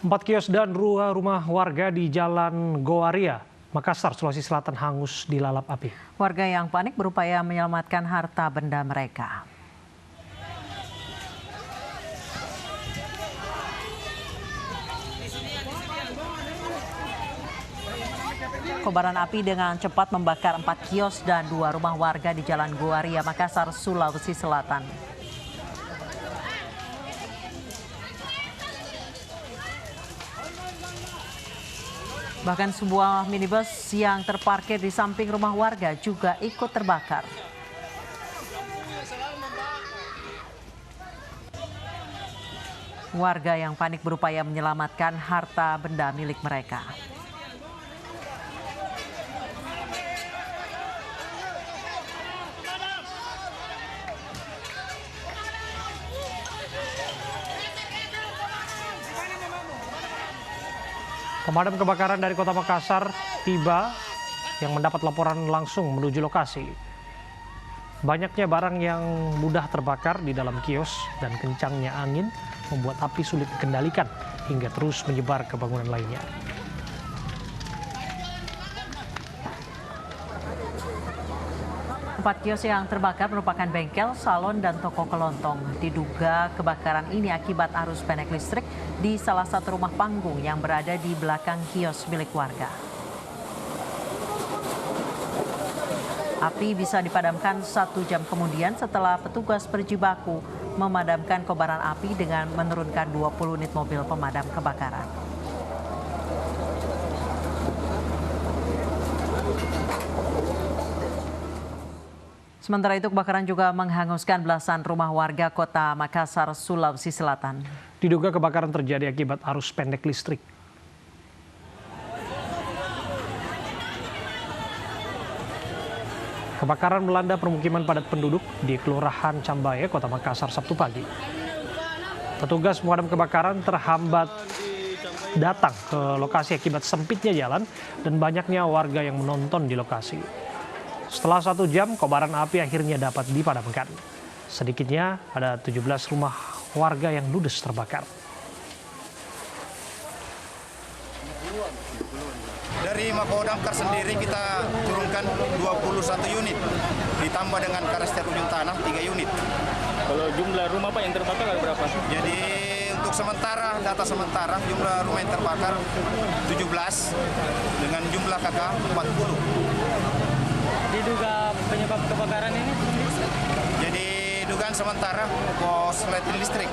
4 kios dan 2 rumah warga di Jalan Gowaria, Makassar, Sulawesi Selatan hangus dilalap api. Warga yang panik berupaya menyelamatkan harta benda mereka. Kobaran api dengan cepat membakar 4 kios dan 2 rumah warga di Jalan Gowaria, Makassar, Sulawesi Selatan. Bahkan sebuah minibus yang terparkir di samping rumah warga juga ikut terbakar. Warga yang panik berupaya menyelamatkan harta benda milik mereka. Pemadam kebakaran dari Kota Makassar tiba yang mendapat laporan langsung menuju lokasi. Banyaknya barang yang mudah terbakar di dalam kios dan kencangnya angin membuat api sulit dikendalikan hingga terus menyebar ke bangunan lainnya. Empat kios yang terbakar merupakan bengkel, salon, dan toko kelontong. Diduga kebakaran ini akibat arus pendek listrik di salah satu rumah panggung yang berada di belakang kios milik warga. Api bisa dipadamkan 1 jam kemudian setelah petugas berjibaku memadamkan kobaran api dengan menurunkan 20 unit mobil pemadam kebakaran. Sementara itu kebakaran juga menghanguskan belasan rumah warga Kota Makassar, Sulawesi Selatan. Diduga kebakaran terjadi akibat arus pendek listrik. Kebakaran melanda permukiman padat penduduk di Kelurahan Cambaya, Kota Makassar, Sabtu pagi. Petugas pemadam kebakaran terhambat datang ke lokasi akibat sempitnya jalan dan banyaknya warga yang menonton di lokasi. Setelah 1 jam, kobaran api akhirnya dapat dipadamkan. Sedikitnya ada 17 rumah warga yang ludes terbakar. Dari Mako Damkar sendiri kita turunkan 21 unit, ditambah dengan Karester Ujung Tanah 3 unit. Kalau jumlah rumah Pak yang terbakar ada berapa? Jadi untuk sementara, data sementara jumlah rumah yang terbakar 17 dengan jumlah KK 40. Diduga penyebab kebakaran ini? Jadi dugaan sementara korsleting listrik.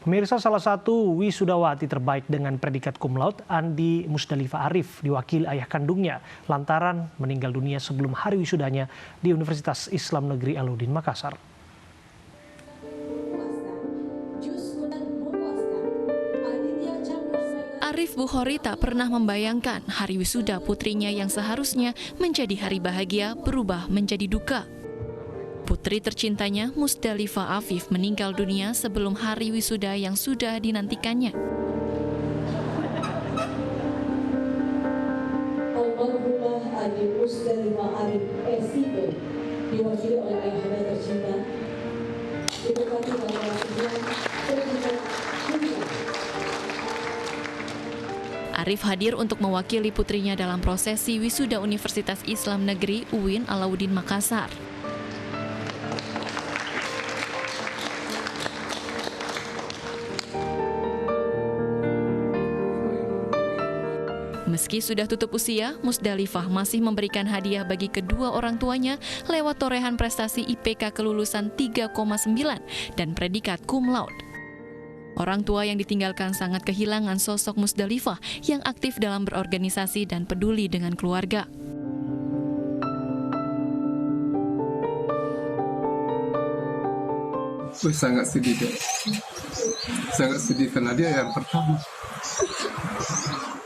Pemirsa, salah satu wisudawati terbaik dengan predikat cum laude, Andi Musdalifah Arif, diwakili ayah kandungnya lantaran meninggal dunia sebelum hari wisudanya di Universitas Islam Negeri Alauddin, Makassar. Arif Bukhori tak pernah membayangkan hari wisuda putrinya yang seharusnya menjadi hari bahagia berubah menjadi duka. Putri tercintanya, Musdalifah Afif, meninggal dunia sebelum hari wisuda yang sudah dinantikannya. Almarhumah Andi Musdalifah Arif SIP diwakili oleh ayahnya tercinta. Diberkati dalam predikat Arif hadir untuk mewakili putrinya dalam prosesi wisuda Universitas Islam Negeri UIN Alauddin Makassar. Meski sudah tutup usia, Musdalifah masih memberikan hadiah bagi kedua orang tuanya lewat torehan prestasi IPK kelulusan 3,9 dan predikat cum laude. Orang tua yang ditinggalkan sangat kehilangan sosok Musdalifah yang aktif dalam berorganisasi dan peduli dengan keluarga. Sangat sedih deh. Sangat sedih karena dia yang pertama.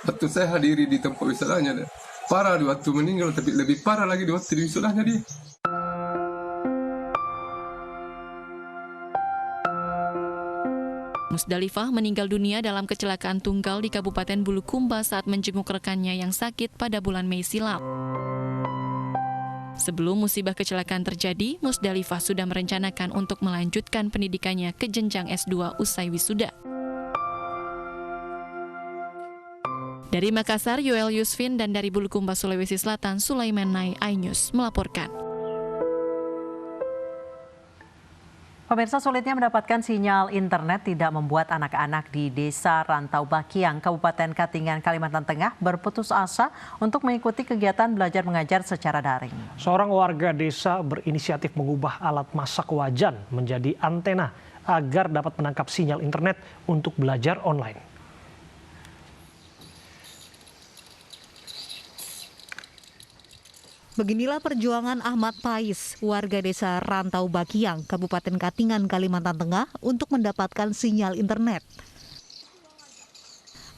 Waktu saya hadiri di tempat wisudanya, parah di waktu meninggal, tapi lebih parah lagi di waktu di wisudanya dia. Musdalifah meninggal dunia dalam kecelakaan tunggal di Kabupaten Bulukumba saat menjenguk rekannya yang sakit pada bulan Mei silam. Sebelum musibah kecelakaan terjadi, Musdalifah sudah merencanakan untuk melanjutkan pendidikannya ke jenjang S2 usai wisuda. Dari Makassar, Yoel Yusfin, dan dari Bulukumba, Sulawesi Selatan, Sulaiman Nai, iNews melaporkan. Pemirsa, sulitnya mendapatkan sinyal internet tidak membuat anak-anak di Desa Rantau Bakiang, Kabupaten Katingan, Kalimantan Tengah berputus asa untuk mengikuti kegiatan belajar mengajar secara daring. Seorang warga desa berinisiatif mengubah alat masak wajan menjadi antena agar dapat menangkap sinyal internet untuk belajar online. Beginilah perjuangan Ahmad Pais, warga desa Rantau Bakiang, Kabupaten Katingan, Kalimantan Tengah, untuk mendapatkan sinyal internet.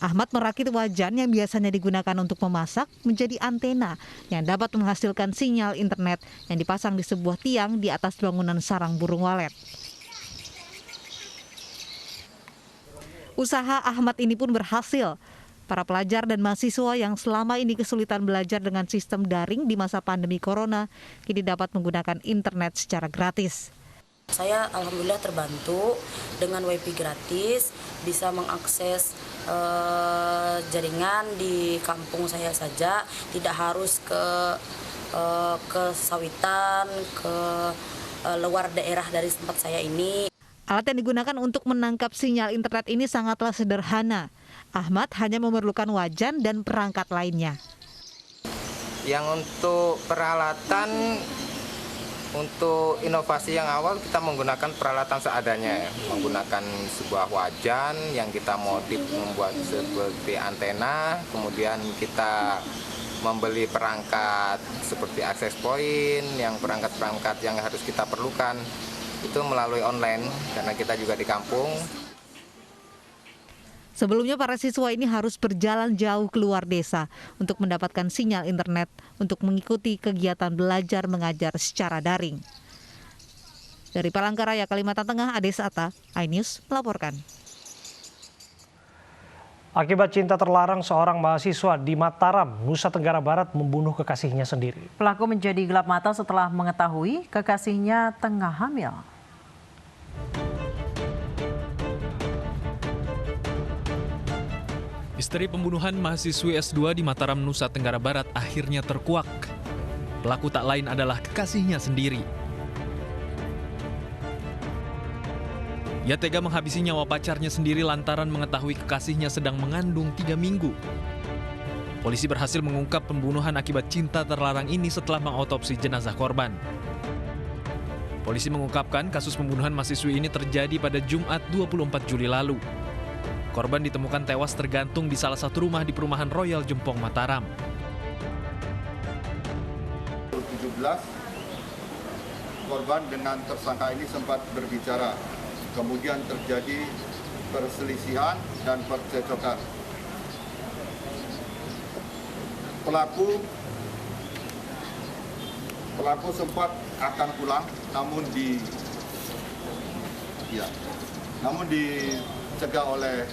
Ahmad merakit wajan yang biasanya digunakan untuk memasak menjadi antena yang dapat menghasilkan sinyal internet yang dipasang di sebuah tiang di atas bangunan sarang burung walet. Usaha Ahmad ini pun berhasil. Para pelajar dan mahasiswa yang selama ini kesulitan belajar dengan sistem daring di masa pandemi corona, kini dapat menggunakan internet secara gratis. Saya alhamdulillah terbantu dengan WiFi gratis, bisa mengakses jaringan di kampung saya saja, tidak harus ke sawitan, ke luar daerah dari tempat saya ini. Alat yang digunakan untuk menangkap sinyal internet ini sangatlah sederhana. Ahmad hanya memerlukan wajan dan perangkat lainnya. Yang untuk peralatan, untuk inovasi yang awal kita menggunakan peralatan seadanya, menggunakan sebuah wajan yang kita modif membuat seperti antena, kemudian kita membeli perangkat seperti access point, yang perangkat-perangkat yang harus kita perlukan itu melalui online karena kita juga di kampung. Sebelumnya para siswa ini harus berjalan jauh keluar desa untuk mendapatkan sinyal internet untuk mengikuti kegiatan belajar mengajar secara daring. Dari Palangkaraya, Kalimantan Tengah, Ades Atta, iNews melaporkan. Akibat cinta terlarang, seorang mahasiswa di Mataram, Nusa Tenggara Barat membunuh kekasihnya sendiri. Pelaku menjadi gelap mata setelah mengetahui kekasihnya tengah hamil. Misteri pembunuhan mahasiswi S2 di Mataram, Nusa Tenggara Barat akhirnya terkuak. Pelaku tak lain adalah kekasihnya sendiri. Ia tega menghabisi nyawa pacarnya sendiri lantaran mengetahui kekasihnya sedang mengandung 3 minggu. Polisi berhasil mengungkap pembunuhan akibat cinta terlarang ini setelah mengautopsi jenazah korban. Polisi mengungkapkan kasus pembunuhan mahasiswi ini terjadi pada Jumat 24 Juli lalu. Korban ditemukan tewas tergantung di salah satu rumah di perumahan Royal Jempong, Mataram. 17 korban dengan tersangka ini sempat berbicara. Kemudian terjadi perselisihan dan percecokan. Pelaku sempat akan pulang, namun dicegah oleh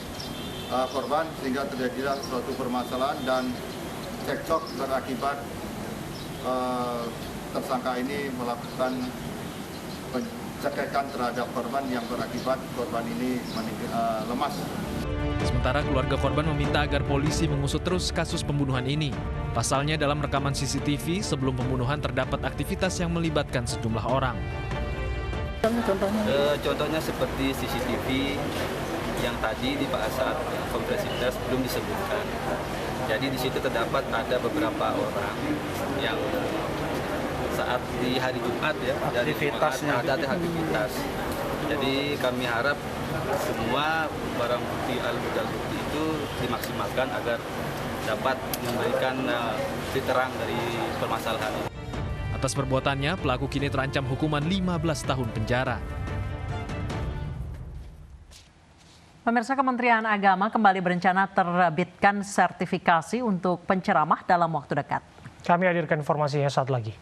korban sehingga terjadilah suatu permasalahan dan cekcok berakibat tersangka ini melakukan pencegahan terhadap korban yang berakibat korban ini lemas. Sementara keluarga korban meminta agar polisi mengusut terus kasus pembunuhan ini. Pasalnya dalam rekaman CCTV sebelum pembunuhan terdapat aktivitas yang melibatkan sejumlah orang. Contohnya seperti CCTV yang tadi di saat konferensi pers belum disebutkan. Jadi di situ terdapat ada beberapa orang yang saat di hari Jumat ya, dari aktivitasnya ada aktivitas. Jadi kami harap semua barang bukti alat bukti itu dimaksimalkan agar dapat memberikan terang dari permasalahan ini. Atas perbuatannya, pelaku kini terancam hukuman 15 tahun penjara. Pemirsa, Kementerian Agama kembali berencana terbitkan sertifikasi untuk penceramah dalam waktu dekat. Kami hadirkan informasinya saat lagi.